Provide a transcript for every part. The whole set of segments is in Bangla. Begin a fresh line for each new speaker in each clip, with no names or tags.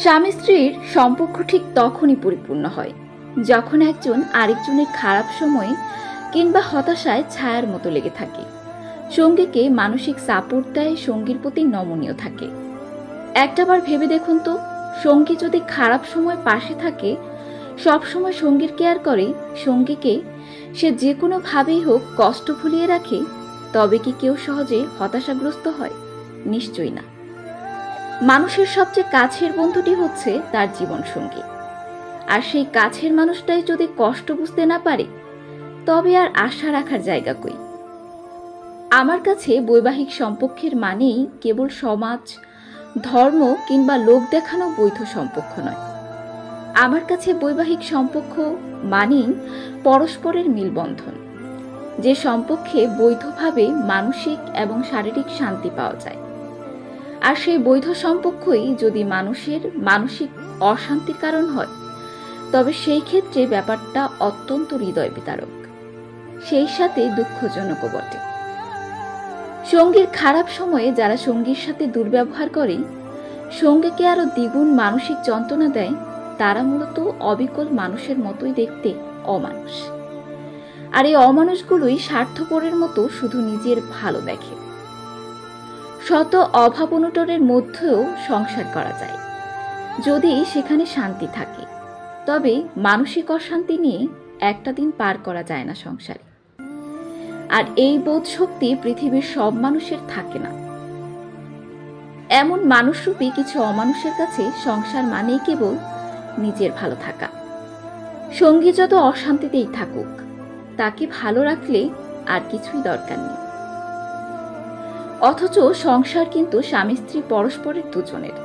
স্বামী স্ত্রীর সম্পর্ক ঠিক তখনই পরিপূর্ণ হয় যখন একজন আরেকজনের খারাপ সময়ে কিংবা হতাশায় ছায়ার মতো লেগে থাকে, সঙ্গীকে মানসিক সাপোর্ট দেয়, সঙ্গীর প্রতি নমনীয় থাকে। একটাবার ভেবে দেখুন তো, সঙ্গী যদি খারাপ সময় পাশে থাকে, সবসময় সঙ্গীর কেয়ার করে, সঙ্গীকে সে যে কোনোভাবেই হোক কষ্ট ভুলিয়ে রাখে, তবে কি কেউ সহজে হতাশাগ্রস্ত হয়? নিশ্চয়ই না। মানুষের সবচেয়ে কাছের বন্ধুটি হচ্ছে তার জীবন সঙ্গী, আর সেই কাছের মানুষটাই যদি কষ্ট বুঝতে না পারে, তবে আর আশা রাখার জায়গা কই? আমার কাছে বৈবাহিক সম্পর্কের মানেই কেবল সমাজ, ধর্ম কিংবা লোক দেখানো বৈধ সম্পর্ক নয়। আমার কাছে বৈবাহিক সম্পর্ক মানেই পরস্পরের মিলবন্ধন, যে সম্পর্কে বৈধভাবে মানসিক এবং শারীরিক শান্তি পাওয়া যায়। আর সেই বৈধ সম্পর্কই যদি মানুষের মানসিক অশান্তির কারণ হয়, তবে সেই ক্ষেত্রে ব্যাপারটা অত্যন্ত হৃদয় বিদারক, সেই সাথে দুঃখজনকও বটে। সঙ্গীর খারাপ সময়ে যারা সঙ্গীর সাথে দুর্ব্যবহার করে, সঙ্গীকে আরো দ্বিগুণ মানসিক যন্ত্রণা দেয়, তারা মূলত অবিকল মানুষের মতোই দেখতে অমানুষ। আর এই অমানুষগুলোই স্বার্থপরের মতো শুধু নিজের ভালো দেখে। শত অভাব অনটনের মধ্যেও সংসার করা যায় যদি সেখানে শান্তি থাকে, তবে মানসিক অশান্তি নিয়ে একটা দিন পার করা যায় না সংসারে। আর এই বোধ শক্তি পৃথিবীর সব মানুষের থাকে না। এমন মানুষরূপী কিছু অমানুষের কাছে সংসার মানেই কেবল নিজের ভালো থাকা। সঙ্গী যত অশান্তিতেই থাকুক, তাকে ভালো রাখলে আর কিছুই দরকার নেই। অথচ সংসার কিন্তু স্বামী স্ত্রী পরস্পরের দুজনের।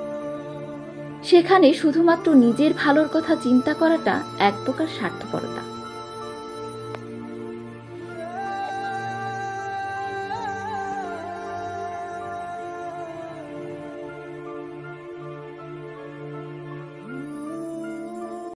সেখানে শুধুমাত্র নিজের ভালোর কথা চিন্তা করাটা এক প্রকার স্বার্থপরতা।